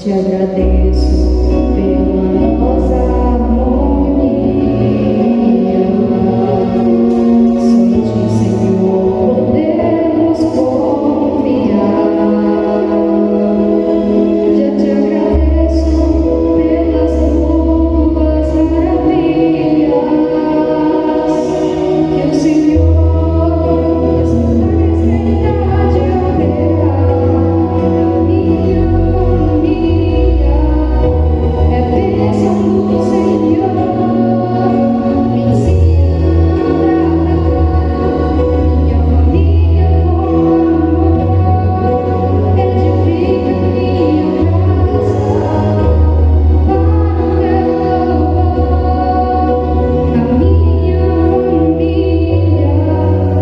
Te agradeço pela nossa harmonia. Só em Ti, Senhor, podemos confiar. Já Te agradeço pelas Tuas maravilhas. Que o Senhor, essa eternidade operar na minha família. É bênção do Senhor, me ensina a tratar minha família com amor, edifica minha casa para o Teu louvor. A minha família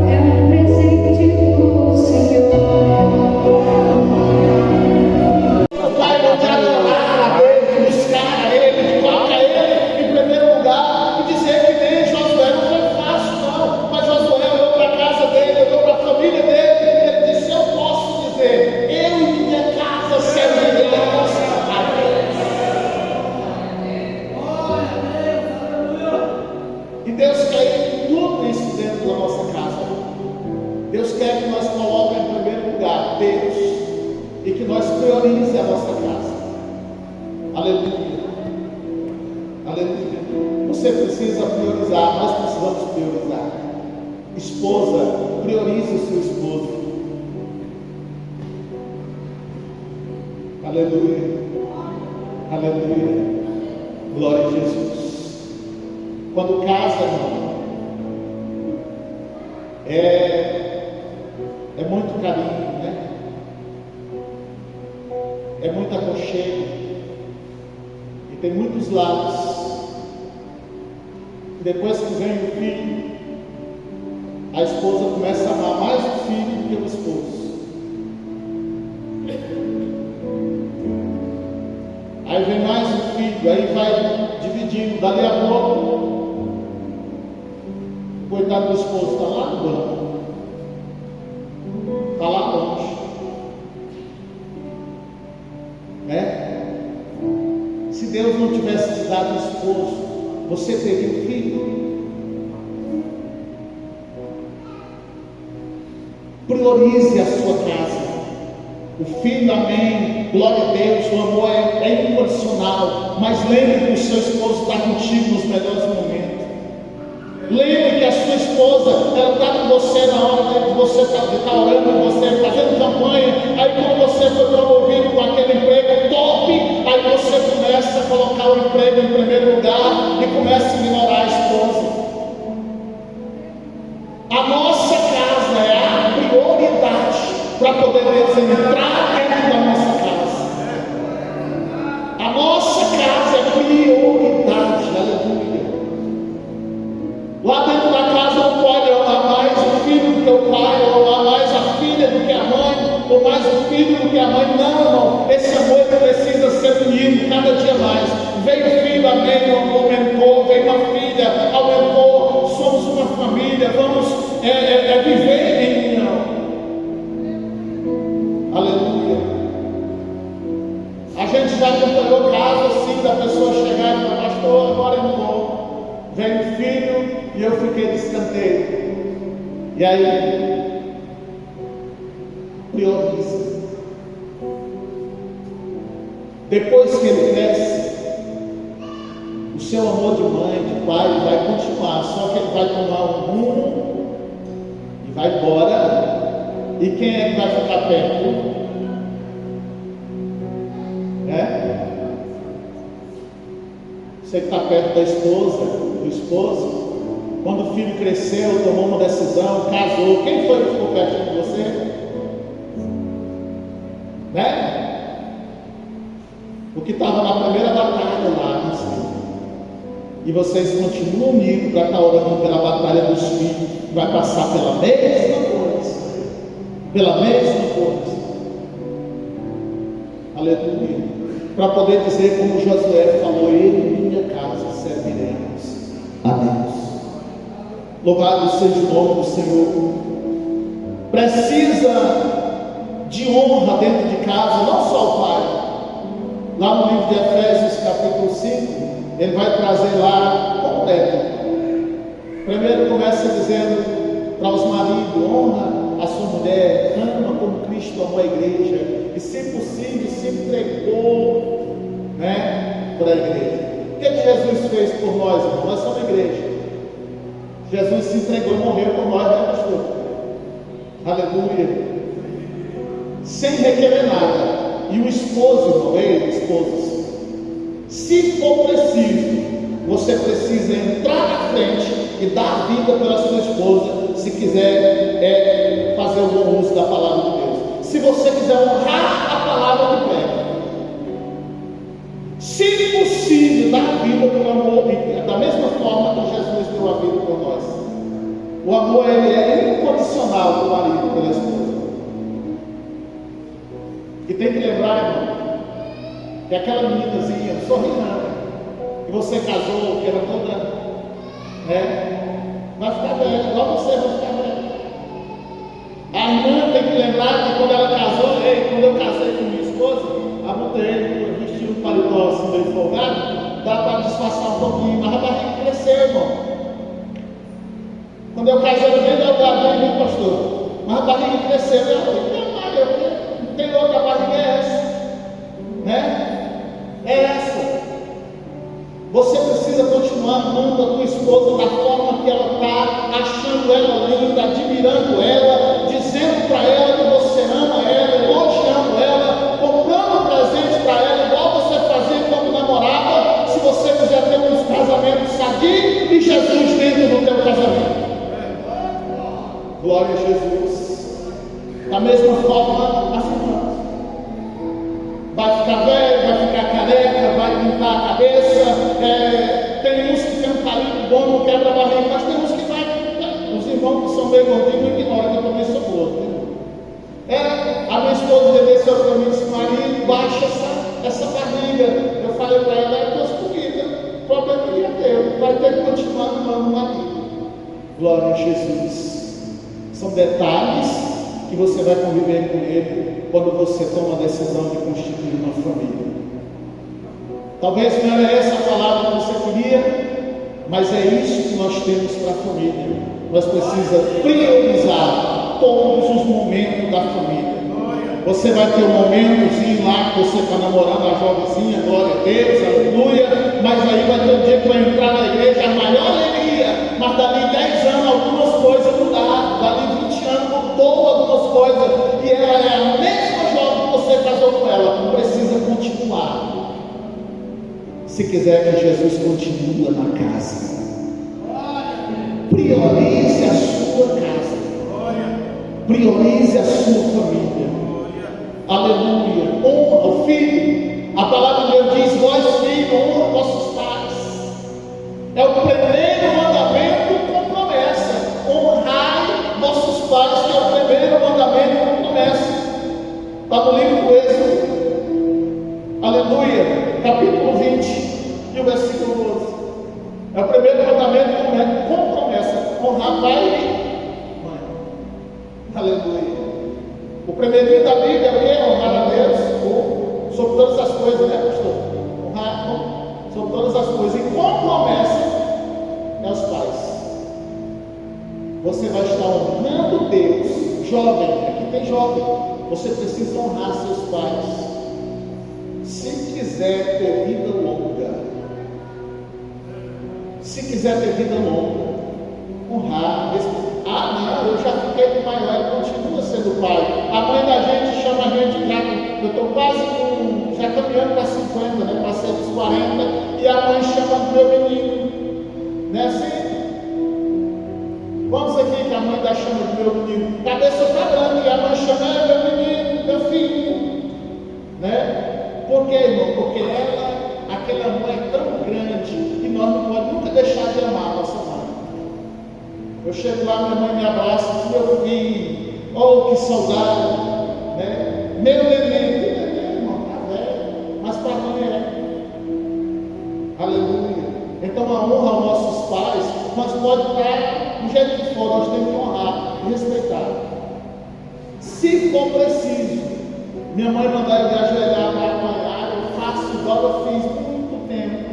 é um presente do Senhor. O pai não te adorar a Ele, buscar a Ele, colocar Ele em primeiro lugar e dizer que nem Josué não foi fácil, não. Mas Josué olhou para a casa dele, olhou para a família dele, ele disse: eu posso dizer, eu e minha casa serviremos a Deus. E Deus quer tudo isso dentro da nossa casa. Deus quer que nós coloquemos em primeiro lugar Deus e que nós priorize a nossa casa. Aleluia. Aleluia. Você precisa priorizar, nós precisamos priorizar. Esposa, priorize o seu esposo. Aleluia. Aleluia. Glória a Jesus. Quando casa, irmão, é muito carinho, né? É muito aconchego. E tem muitos lados. E depois que vem o filho, a esposa começa a amar mais o filho do que o esposo. Aí vem mais um filho, aí vai dividindo. Dali a pouco, o coitado do esposo está lá no banco, está lá longe. Se Deus não tivesse te dado esposo, você teria um filho. Priorize a sua casa. O filho, amém, glória a Deus, o amor é incondicional. Mas lembre que o seu esposo está contigo nos melhores momentos. Lembre que a sua esposa, ela está com você na hora de você estar orando com você, fazendo campanha. Aí quando você foi promovido com aquele emprego top, aí você começa a colocar o emprego em primeiro lugar e começa a ignorar a esposa. A nossa casa é a prioridade para poder Deus entrar dentro da nossa casa. A nossa casa é prioridade, aleluia. Lá dentro da casa não pode amar mais o filho do que o pai, ou amar mais a filha do que a mãe, ou mais o filho do que a mãe. Não, irmão. Esse amor precisa ser unido cada dia mais. Vem o filho, amém, aumentou. Vem uma filha, aumentou. Somos uma família. Vamos viver em união. Aleluia. A gente já acompanhou casos assim da pessoa chegar e falar: pastor, agora eu não vou. Vem o filho e eu fiquei de escanteio. E aí, prioriza. Depois que ele cresce, o seu amor de mãe, de pai, vai continuar. Só que ele vai tomar um rumo e vai embora. E quem é que vai ficar perto? Você que está perto da esposa, do esposo. Quando o filho cresceu, tomou uma decisão, casou, quem foi que ficou perto de você? O que estava na primeira batalha lá em cima. E vocês continuam unidos para estar orando pela batalha dos filhos, que vai passar pela mesma coisa. Pela mesma coisa. Aleluia. Para poder dizer como Josué falou: eu e minha casa serviremos a Deus. Louvado seja o nome do Senhor. Precisa de honra dentro de casa, não só o pai, Lá no livro de Efésios, capítulo 5, ele vai trazer lá completo. Primeiro começa dizendo para os maridos: honra a sua mulher, ama como Cristo amou a igreja, e se possível se entregou, né, para a igreja. O que Jesus fez por nós, irmão? Nós somos a igreja. Jesus se entregou e morreu por nós, né, pastor? Aleluia. Sem requerer nada. E o esposo, irmão, esposas, se for preciso, você precisa entrar na frente e dar vida pela sua esposa, se quiser fazer o bom uso da palavra de Deus. Se você quiser honrar a palavra que prega, se possível, dar vida pelo amor, da mesma forma que Jesus deu a vida por nós. O amor, ele é incondicional do marido pela esposa. E tem que lembrar, irmão, que aquela meninazinha sorrindo, que você casou, que era toda, né, vai ficar velha, igual você vai ficar velha. A irmã tem que lembrar que quando ela casou, quando eu casei com minha esposa, a mulher vestiu um paletó assim meio folgado, dá para disfarçar um pouquinho, mas a barriga cresceu, irmão. Quando eu casei, eu nem deu barriga, pastor, mas a barriga cresceu, não tem outra barriga, é essa, né? É essa. Você precisa continuar amando a tua esposa da forma que ela está, achando ela linda, admirando ela, dizendo para ela que você ama ela, elogiando ela, comprando presente para ela, igual você fazia quando namorava, se você quiser ter um casamento sadio e Jesus dentro do teu casamento. Glória a Jesus. Da mesma forma, as irmãs. Vai ficar velho, vai ficar careca, vai pintar a cabeça. Tem uns que tem um carinho bom, não quebra a barriga, mas tem uns que vai. Os irmãos que são meio gordinhos não ignoram que eu também sou gordo. A minha esposa desceu para mim e disse: marido, baixa essa barriga. Eu falei para ela: é tua comida. O problema é teu, vai ter que continuar amando o marido. Glória a Jesus. São detalhes que você vai conviver com ele quando você toma a decisão de constituir uma família. Talvez não era essa a palavra que você queria, mas é isso que nós temos para a família. Nós precisamos priorizar todos os momentos da família. Você vai ter um momentozinho lá que você está namorando a jovenzinha, glória a Deus, aleluia, mas aí vai ter um dia que vai entrar na igreja, a maior alegria, mas dali 10 anos algumas coisas mudaram, dali 20 anos mudou algumas coisas, e ela é a mesma jovem que você casou com ela, precisa continuar. Se quiser que Jesus continue na casa, priorize a sua casa, priorize a sua família. Aleluia. Honra o filho. A palavra de Deus diz: vós filhos, honra vossos pais. É o primeiro mandamento com promessa. Honrai vossos pais, que é o primeiro mandamento com promessa. Está no livro do Êxodo. Aleluia. Capítulo 20 e o versículo 12. É o primeiro mandamento com promessa. Honrar pai e mãe. Aleluia. O primeiro da Bíblia é honrar a Deus sobre todas as coisas, né, pastor? Honrar sobre todas as coisas. E com promessa é os pais. Você vai estar honrando Deus. Jovem, aqui tem jovem. Você precisa honrar seus pais. Se quiser ter vida longa. Se quiser ter vida longa. Honrar. Não, eu já fiquei com maior, ele continua sendo pai. A mãe da gente chama a gente já, eu estou quase já caminhando para 50, né? Passei dos 40, e a mãe chama do meu menino. Não é assim? Vamos aqui que a mãe da chama do meu menino. Cabeça está grande, e a mãe chama meu menino, meu filho. Né? Por quê, irmão? Porque aquele amor é tão grande que nós não podemos nunca deixar de amar a nossa mãe. Eu chego lá, minha mãe me abraça e diz: meu filho, oh, que saudade, né? Meu neném, irmão, tá velho, mas para a mãe é. Aleluia. Então a honra aos nossos pais, nós podemos estar do jeito que for, nós temos que honrar e respeitar. Se for preciso, minha mãe mandar eu me ajoelhar para apanhar, eu faço escola eu fiz muito tempo.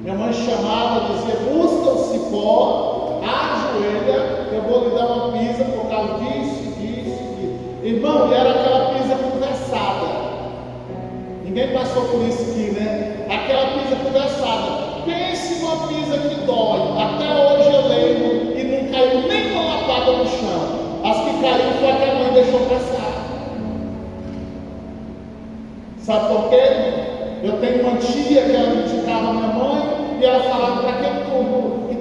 Minha mãe chamava, dizia: busca o cipó, ajoelha, eu vou lhe dar uma pisa por causa disso, disso, disso. Irmão, e era aquela pisa conversada. Ninguém passou por isso aqui, né? Aquela pisa conversada. Pense numa pisa que dói. Até hoje eu lembro e não caiu nem uma lapada no chão. As que caíram foi a que a mãe deixou passar. Sabe por quê? Eu tenho uma tia que ela criticava minha mãe e ela falava: para que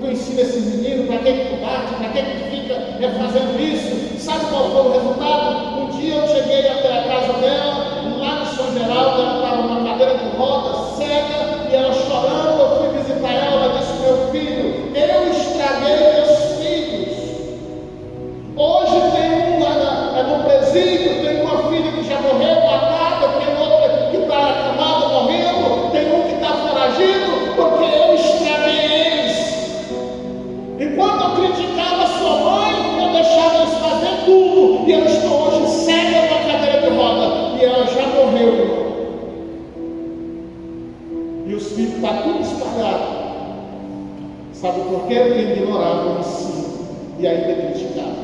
tu ensina esses meninos? Para que tu bate? Para que tu fica fazendo isso? Sabe qual foi o resultado? Um dia eu cheguei até a casa dela, lá no São Geraldo, ela estava numa cadeira de roda, cega, e ela chorando. Eu fui visitar ela, ela disse: meu filho, eu estraguei meus filhos. Hoje tem um lá no presídio, tem uma filha que já morreu, matada, tem outra que está acamada, morrendo, tem um que está foragido, porque eu estraguei eles. Enquanto eu criticava sua mãe, eu deixava eles fazer tudo, e eu estou hoje cega na cadeira de roda, e ela já morreu. E os filhos estão tudo espalhados. Sabe por quê? Porque ignorava o ensino e ainda criticava.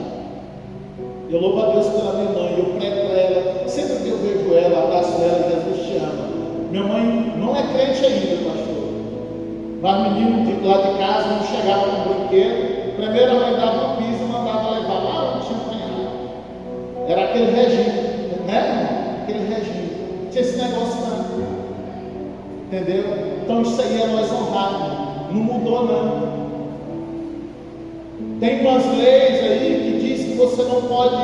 Eu louvo a Deus pela minha mãe, eu prego para ela, sempre que eu vejo ela, abraço ela, Jesus te ama. Minha mãe não é crente ainda, pastor. Mas menino lá de casa não chegava com brinquedo. Primeiro a mãe dava um piso e mandava levar lá onde tinha apanhado. Era aquele regime, né? Aquele regime. Não tinha esse negócio não. Entendeu? Então isso aí é nós honrarmos. Não mudou não. Tem umas leis aí que diz que você não pode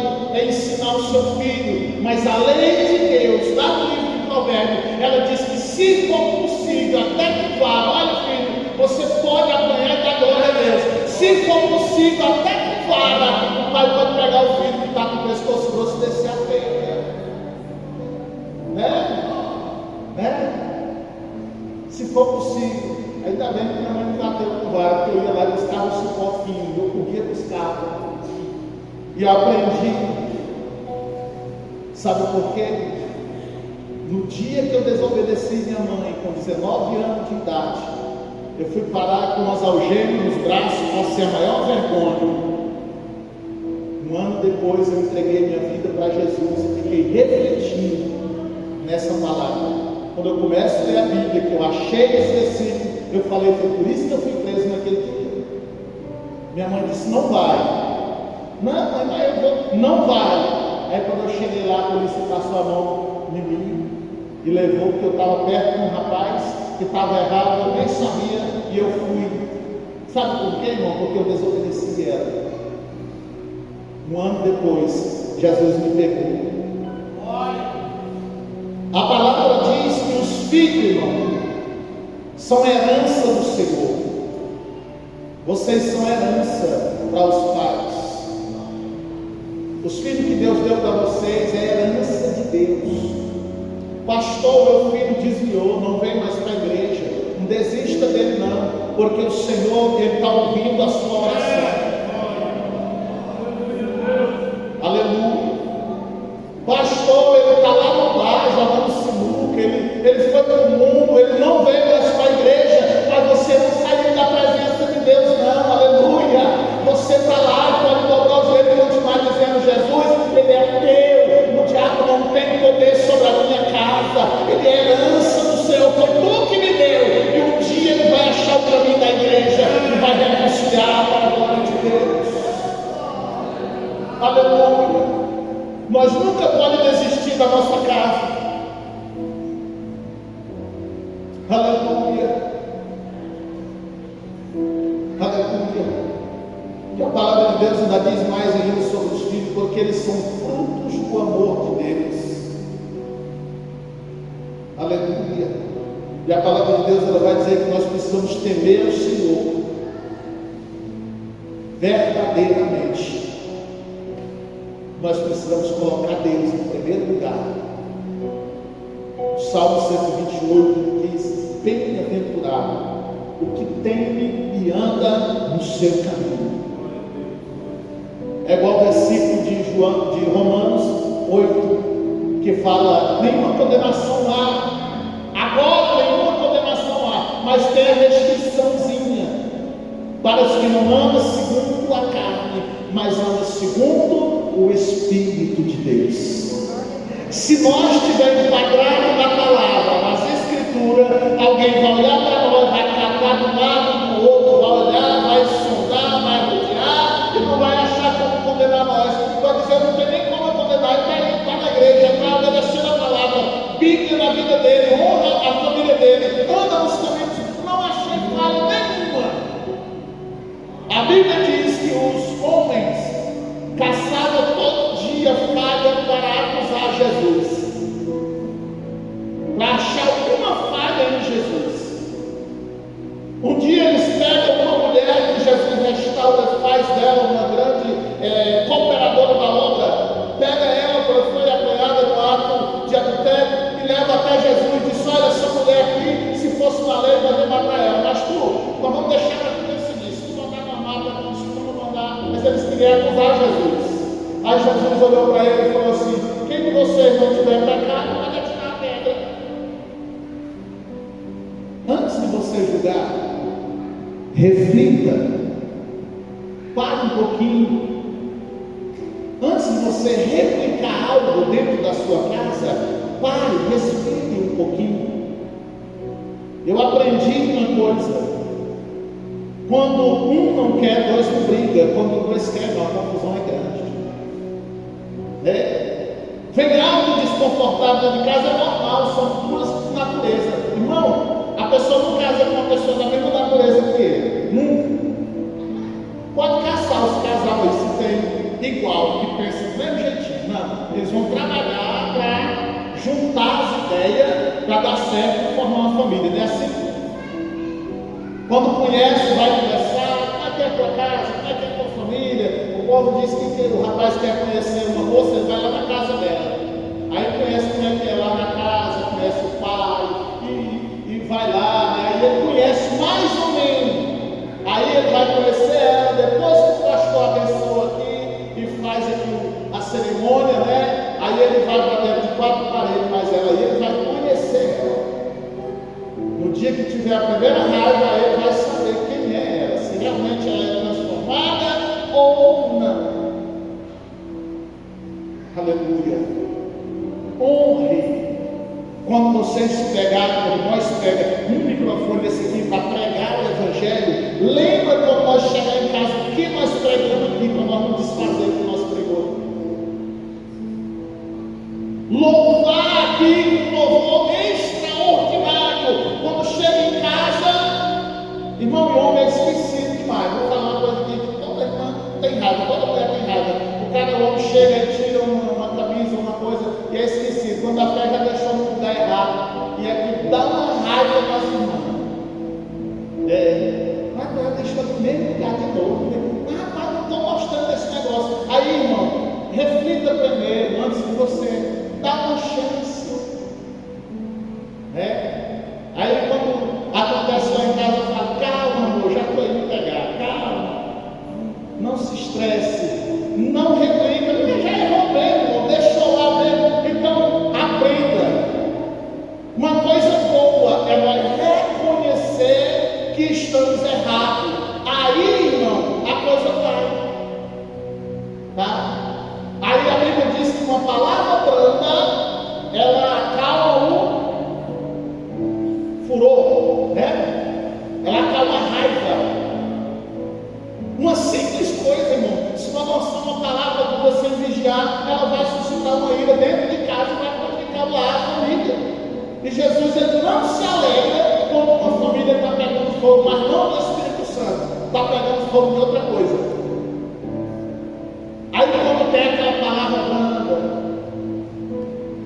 ensinar o seu filho, mas a lei de Deus, lá no livro de Provérbios, ela diz que se for possível, até que vá, olha filho, você pode apanhar e dar glória a Deus. Se for possível, até que vá, o pai pode pegar o filho que está com o pescoço grosso e descer a peia. Né? Se for possível. Ainda bem que minha mãe me bateu com vara, porque eu ia lá e buscava o cipó fino, eu podia buscar. E eu aprendi. Sabe por quê? No dia que eu desobedeci minha mãe, com 19 anos de idade, eu fui parar com as algemas nos braços, passei a maior vergonha. Um ano depois eu entreguei minha vida para Jesus e fiquei refletindo nessa palavra. Quando eu começo a ler a Bíblia, que eu achei esse versículo, eu falei: foi por isso que eu fui preso naquele dia. Minha mãe disse: não vai. Não, mãe, eu vou. Não vai. Aí quando eu cheguei lá, a polícia passou a mão em mim e levou, porque eu estava perto de um rapaz que estava errado, eu nem sabia, e eu fui. Sabe por quê, irmão? Porque eu desobedeci ela. Um ano depois, Jesus me pegou. A palavra diz que os filhos, irmão, são herança do Senhor. Vocês são herança para os pais. Os filhos que Deus deu para vocês é herança de Deus. Pastor, meu filho desviou, não vem mais para a igreja. Não desista dele não, porque o Senhor, Ele está ouvindo a sua oração. Aleluia. Pastor, ele está lá no bar jogando sinuca, ele foi para o mundo, ele não veio mais para a igreja, mas você não saiu da presença de Deus não, aleluia. Você está lá, pode dobrar o joelho e continuar dizendo: Jesus, Ele é teu, o diabo não tem poder sobre a minha casa, Ele é herança do Senhor, foi tu que me deu, e um dia Ele vai achar o caminho da igreja e vai reconciliar para a glória de Deus. Aleluia. Nós nunca podemos desistir da nossa casa. Aleluia. Aleluia. E a palavra de Deus ainda diz mais ainda sobre os filhos, porque eles são frutos do amor de Deus. Aleluia. E a palavra de Deus ela vai dizer que nós precisamos temer ao Senhor verdadeiramente. Nós precisamos colocar Deus em primeiro lugar. O Salmo 128 diz: bem-aventurado o que teme e anda no seu caminho. É igual o versículo de Romanos 8, que fala: nenhuma condenação há agora, mas tem a restriçãozinha para os que não andam segundo a carne, mas andam segundo o Espírito de Deus. Se nós estivermos enquadrados na palavra, nas escrituras, alguém vai olhar para nós, vai catar do lado do outro, vai olhar, vai sondar, vai rodear e não vai achar como condenar nós. Vai dizer, não tem nem como condenar, ele está na igreja, está obedecendo a palavra, Bíblia na vida dele, honra a família dele, anda nos caminhos, não achei falha nenhuma. A Bíblia diz que os homens caçavam todo dia falha para acusar Jesus, para achar alguma falha em Jesus. Um dia eles pegam uma mulher que Jesus restaura, faz dela uma grande cooperadora da obra, pega ela porque foi apanhada no ato de adultério e leva até Jesus e diz: olha, essa mulher aqui, se fosse na lei, nós ia matar ela, mas nós vamos deixar ela aqui nesse dia, se tu mandar não mata, se tu não mandar, mas eles queriam acusar Jesus. Aí Jesus olhou para ele e falou assim: quem de vocês não tiver pecado, pode atirar a pedra. Antes de você julgar, reflita, pare um pouquinho. Antes de você replicar algo dentro da sua casa, pare, respire um pouquinho. Eu aprendi uma coisa: quando um não quer, dois não brigam. Quando dois querem, a confusão é grande. Vem algo desconfortável de casa, é normal, são duas naturezas. Irmão, a pessoa não casa com uma pessoa da mesma natureza que ele. Nunca. Pode caçar os casais se tem igual, que pensam do mesmo jeitinho. Não, eles vão trabalhar para juntar as ideias para dar certo e formar uma família. Não é assim? Quando conhece, vai conversar, como é que é a tua casa, como é que é a tua família. O povo diz que o rapaz quer conhecer uma moça, ele vai lá na casa dela. Aí conhece como é que é lá na casa, conhece o pai, e vai lá, né? Aí ele conhece mais ou menos. Aí ele vai conhecer ela, depois que o pastor abençoa aqui e faz aqui a cerimônia, né? Aí ele vai para dentro de quatro paredes, mas ela aí ele vai conhecer ela. No dia que tiver a primeira raiva, ele vai saber quem é ela, se realmente ela é transformada ou não. Aleluia. Honre. Quando vocês pegarem, quando nós pegamos um microfone desse aqui para pregar o Evangelho, lembra quando nós chegar em casa, o que nós pregamos aqui para nós não desfazer o que nós pregamos. Louvar aqui um louvor extraordinário. Quando chega em casa, irmão e homem é esquecido demais. Vou falar uma coisa aqui que toda irmã tem raiva, toda mulher tem raiva. O cara, o homem chega e tira uma camisa, uma coisa, e é esquecido. Quando a fé já deixou no lugar errado, e é que dá uma raiva nas irmãs. Mas ela deixou no mesmo lugar de novo. Rapaz, não estou mostrando esse negócio. Aí, irmão, reflita primeiro, antes de você dar uma chance. Aí, quando acontece lá em casa, eu falo: calma, amor, já estou indo pegar, calma. Não se estresse. Não replica, porque já errou mesmo, deixou lá mesmo. Então, aprenda. Uma coisa boa é nós reconhecer que estamos errados. Aí, irmão, a coisa vai. Tá? Aí a Bíblia diz que uma palavra branda, ela acalma o furor, né? Ela acalma a raiva. Uma simples coisa, irmão. Se nós lançarmos uma palavra dura sem vigiar, ela vai suscitar uma ira dentro de casa e vai complicar lá a família. E Jesus, ele não se alegra quando uma família está pegando fogo, mas não do Espírito Santo, está pegando fogo de outra coisa. Aí quando tem aquela palavra branda,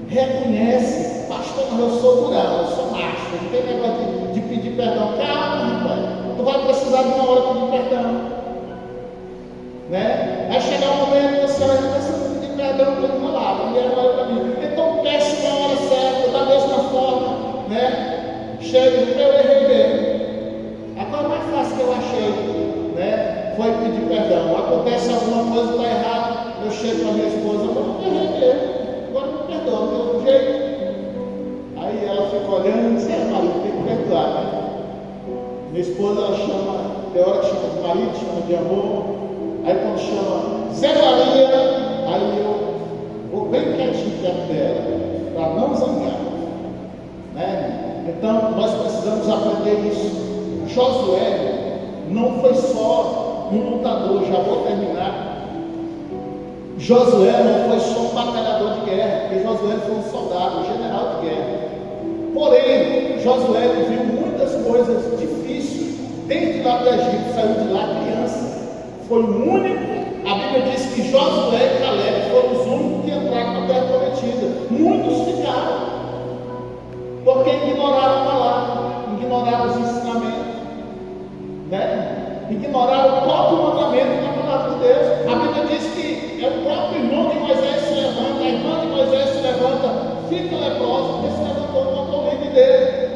reconhece: pastor, mas eu sou durão, eu sou macho, não tem negócio de pedir perdão. Calma, rapaz, tu vai precisar de uma hora de pedir perdão. Vai chegar um momento que você vai começar a pedir perdão por uma palavra, e ela olha para mim. Então peça na hora certa, da mesma forma, chega, eu errei mesmo. A coisa mais fácil que eu achei, foi pedir perdão. Acontece alguma coisa, está errado, eu chego para minha esposa: eu errei mesmo, agora me perdoa, do jeito. Aí ela fica olhando e diz: marido, tem que perdoar, Minha esposa, ela chama, tem hora que chama de marido, chama de amor. Aí quando chama Zé Maria, aí eu vou bem quietinho perto dela, para não zangar. Né? Então nós precisamos aprender isso. Josué não foi só um lutador, já vou terminar. Josué não foi só um batalhador de guerra, porque Josué foi um soldado, um general de guerra. Porém, Josué viveu muitas coisas difíceis. Desde lá do Egito, saiu de lá criança. Foi o único. A Bíblia diz que Josué e Caleb foram os únicos que entraram na terra prometida. Muitos ficaram, porque ignoraram a palavra, ignoraram os ensinamentos, né? Ignoraram o próprio mandamento da palavra de Deus. A Bíblia diz que é o próprio irmão de Moisés se levanta, a irmã de Moisés se levanta, fica leprosa, porque se levantou contra o líder dele.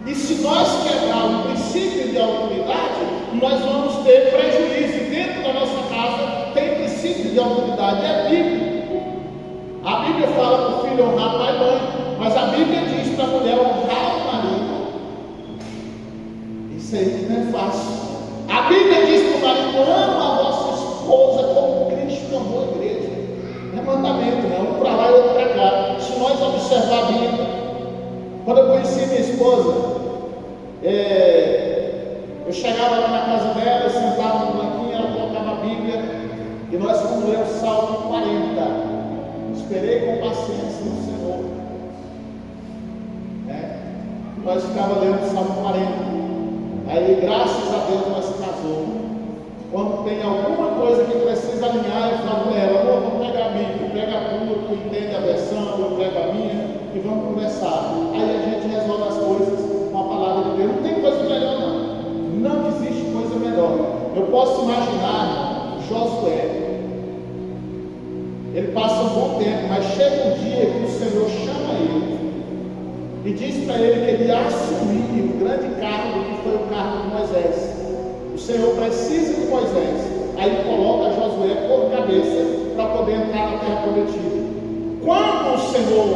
E se nós quebrarmos o princípio de autoridade, nós vamos ter prejuízo. E dentro da nossa casa tem princípio de autoridade, é a Bíblia. A Bíblia fala para o filho honrar pai e mãe, mas a Bíblia diz para a mulher honrar o marido. Isso aí não é fácil. A Bíblia diz para o marido: ama a vossa esposa como Cristo amou a igreja. Não é mandamento, não. Um para lá e outro para cá. Se nós observar a Bíblia, quando eu conheci minha esposa, eu chegava lá na casa dela, eu sentava no banquinho, ela colocava a Bíblia e nós fomos ler o Salmo 40. Esperei com paciência no Senhor. Nós ficávamos lendo o Salmo 40. Aí, graças a Deus, nós casamos. Quando tem alguma coisa que precisa alinhar, eu falo com ela: vamos pegar a Bíblia, pega a tua, tu entende a versão, eu pego a minha e vamos conversar. Aí a gente resolve as coisas com a palavra de Deus. Não tem coisa melhor, não. Não existe coisa melhor. Eu posso imaginar Josué. Ele passa um bom tempo, mas chega um dia que o Senhor chama ele e diz para ele que ele ia assumir o grande cargo que foi o cargo de Moisés. O Senhor precisa de Moisés. Aí coloca Josué por cabeça para poder entrar na terra prometida. Quando o Senhor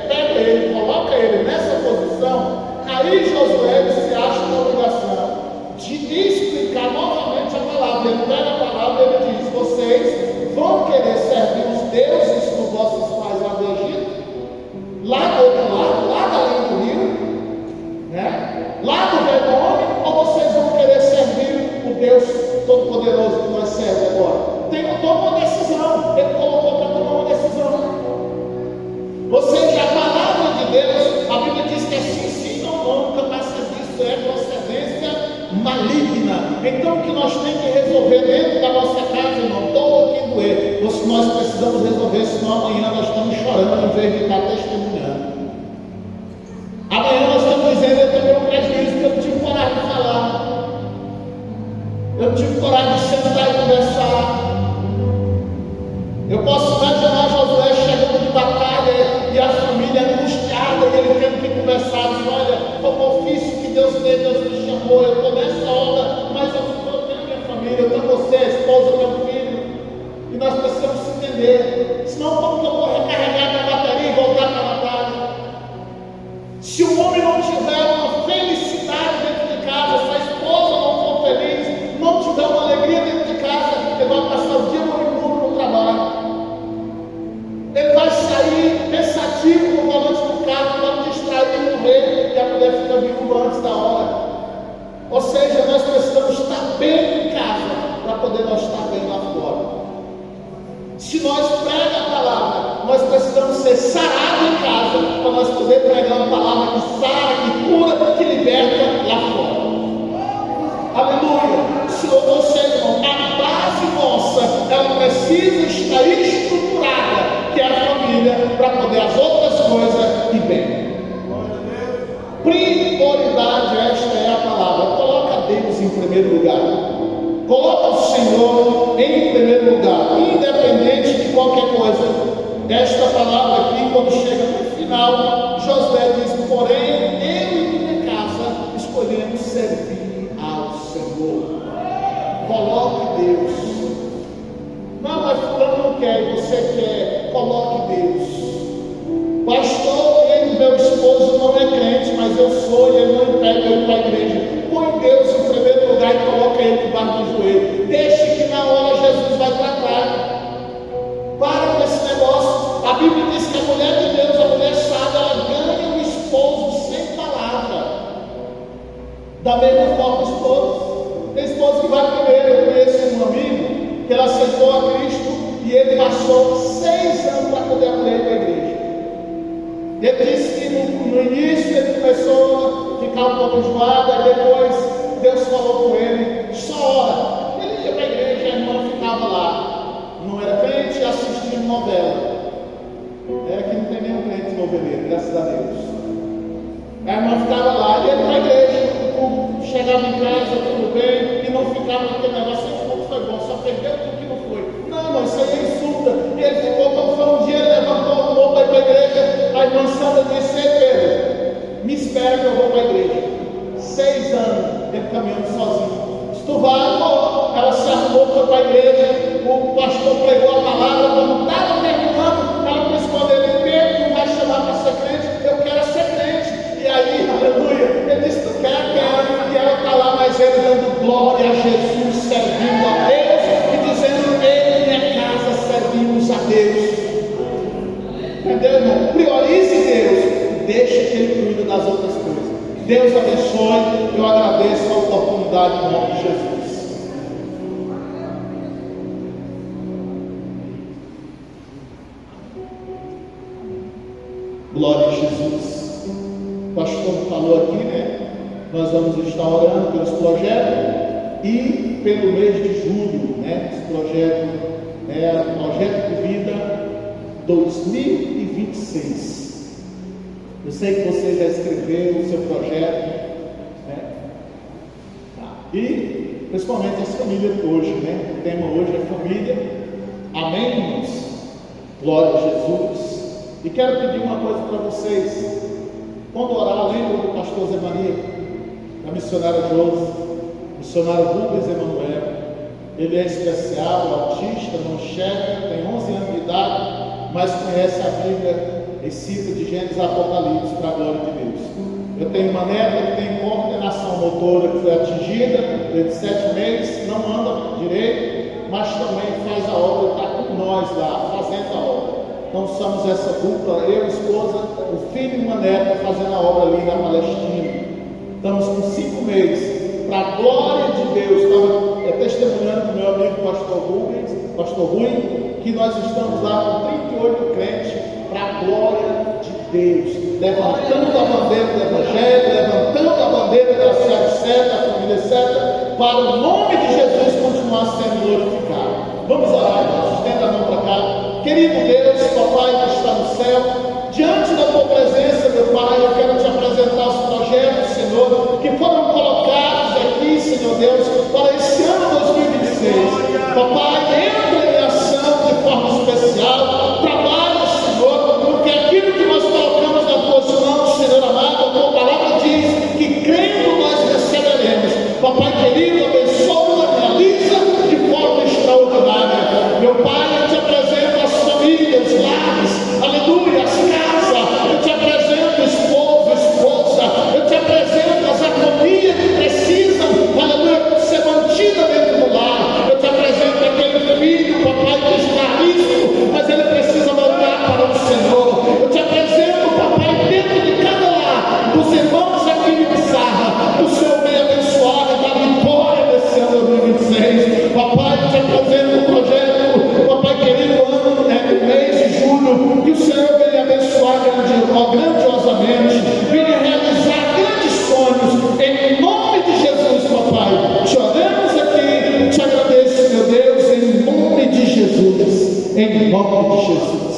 pega ele, coloca ele nessa posição, aí Josué se acha na obrigação de explicar novamente a palavra. Ele pega a palavra e ele diz: vocês vão querer servir os deuses dos vossos pais lá do Egito, lá do outro lado, lá da linha do rio, né? Lá do Redome, ou vocês vão querer servir o Deus Todo-Poderoso que nós servemos agora? Toma uma decisão. Ele colocou para tomar uma decisão. Ou seja, a palavra de Deus, a Bíblia diz que é sim, sim, não, não, capaz disso é procedência maligna. Então o que nós temos que resolver dentro da nossa casa, irmão, estou aqui doer. Nós precisamos resolver, senão amanhã nós estamos chorando em vez de estar testemunhando. Amanhã nós estamos dizendo: eu tomei um prejuízo porque eu não tive coragem de falar. Eu não tive coragem de sentar e conversar. Eu posso imaginar Josué chegando de batalha e a família angustiada, e ele tendo que conversar: olha, foi um ofício que Deus fez, Deus me chamou, eu estou nessa obra, mas eu tenho minha família, eu tenho você, a esposa, meu filho, e nós precisamos se entender. Senão, como que eu vou recarregar minha bateria e voltar para a batalha? Se o homem não tiver uma felicidade dentro de casa, se a esposa não for feliz, não tiver uma alegria dentro de casa, ele vai passar o dia moribundo no trabalho. Ele vai sair pensativo no volante do carro, para distrair e morrer, e a mulher fica viúva antes da hora. Ou seja, nós precisamos estar bem em casa para poder nós estar bem lá fora. Se nós pregamos a palavra, nós precisamos ser sarados em casa para nós poder pregar uma palavra que sara, que cura, que liberta lá fora. Aleluia! Ou seja, irmão, a base nossa, ela precisa estar estruturada, que é a família, para poder as outras coisas ir bem. Prioridade, esta é a palavra. Coloca Deus em primeiro lugar. Coloca o Senhor em primeiro lugar, independente de qualquer coisa. Esta palavra aqui, quando chega no final, Josué diz: porém, eu e minha casa escolhemos servir ao Senhor. Coloque Deus. Não, mas fulano não quer e você quer. Coloque Deus. Pastor, ele, meu esposo, não é crente, mas mas eu sou e Ele não impede eu ir para a igreja. Põe Deus em primeiro lugar e coloca Ele debaixo do joelho. Deixe que na hora Jesus vai tratar. Para com esse negócio. A Bíblia diz que a mulher de Deus, a mulher sábia, ela ganha o esposo sem palavra. Da mesma forma, o esposo. Tem esposo que vai primeiro. Eu conheço um amigo que ele aceitou a Cristo e ele passou 6 anos para poder a mulher ir para a igreja. Ele disse que no início ele começou a ficar um pouco enjoado, aí depois Deus falou com ele, só ora. Ele ia para a igreja, a irmã ficava lá. Não era crente, assistindo novela. É que não tem nenhum crente noveleiro, graças a Deus. A irmã ficava lá, ele ia para a igreja, chegava em casa, tudo bem, e não ficava naquele negócio, tudo foi bom, só perdeu tudo que não foi. Não, mas isso aí insulta. E ele ficou, quando foi um dia, ele levantou, arrumou para ir para a igreja. A irmã Sandra disse: ei, Pedro, me espera que eu vou para a igreja. 6 anos, ele caminhando sozinho. Se tu vai, ela se arrumou, foi para a igreja. O pastor pregou a palavra, quando estava terminando, ela disse quando ele: Pedro, não vai chamar para ser crente, eu quero ser crente. E aí, aleluia, ele disse: tu quer, quero. E ela está lá, mas ele dando glória a Jesus, servindo a Deus e dizendo: eu e minha casa servimos a Deus. Entendeu, irmão? Priorize Deus, deixa que Ele cuida das outras coisas. Deus abençoe, eu agradeço a oportunidade em nome de Jesus. Glória a Jesus. O pastor falou aqui, né? Nós vamos estar orando pelos projetos e pelo mês de julho, né? Esse projeto é o Projeto de Vida 2026. Eu sei que você já escreveu o seu projeto, né? E principalmente as famílias hoje, né? O tema hoje é família. Amém, irmãos? Glória a Jesus. E quero pedir uma coisa para vocês. Quando orar, lembra do pastor Zé Maria, da missionária Josi, missionário Rubens Emanuel. Ele é especial, autista, não enxerga, tem 11 anos de idade, mas conhece a Bíblia e cita de Gênesis a Apocalipse para a glória de Deus. Eu tenho uma neta que tem coordenação motora, que foi atingida, de 7 meses, não anda direito, mas também faz a obra, está com nós lá, fazendo a obra. Então somos essa dupla, eu, esposa, o filho e uma neta fazendo a obra ali na Palestina. Estamos com 5 meses, para a glória de Deus. Estava testemunhando com meu amigo pastor Rui, que nós estamos lá com 38 crentes, para a glória de Deus, levantando a bandeira do Evangelho, levantando a bandeira da cidade certa, da família certa, para o nome de Jesus continuar sendo glorificado. Vamos orar, irmãos, estenda a mão para cá. Querido Deus, papai que está no céu, diante da tua presença, meu Pai, eu quero te apresentar os projetos, Senhor, que foram colocados aqui, Senhor Deus, para esse ano 2026. Papai, entra em ação de forma especial, trabalha, Senhor, porque aquilo que nós colocamos nas tuas mãos, Senhor amado, a tua palavra diz que crendo nós receberemos. Papai querido, abençoa, realiza de forma extraordinária. Meu Pai, eu te apresento as famílias, os lares, aleluia, as casas, eu te apresento esposo, esposa, eu te apresento as harmonias que precisam, aleluia, ser mantida dentro do lar. Eu te apresento aquele filho, papai, que está risco, mas ele precisa voltar para o Senhor. Eu te apresento, papai, dentro de cada lar, dos irmãos aqui de Pissarra, o Senhor vem abençoar e dar vitória nesse ano 2026. Papai, eu te apresento o projeto, papai querido, ano, mês de julho, que o Senhor venha abençoar grandiosamente, venha realizar grandes sonhos, em nome de Jesus, papai. Te oramos aqui, te agradeço, meu Deus, em nome de Jesus, em nome de Jesus.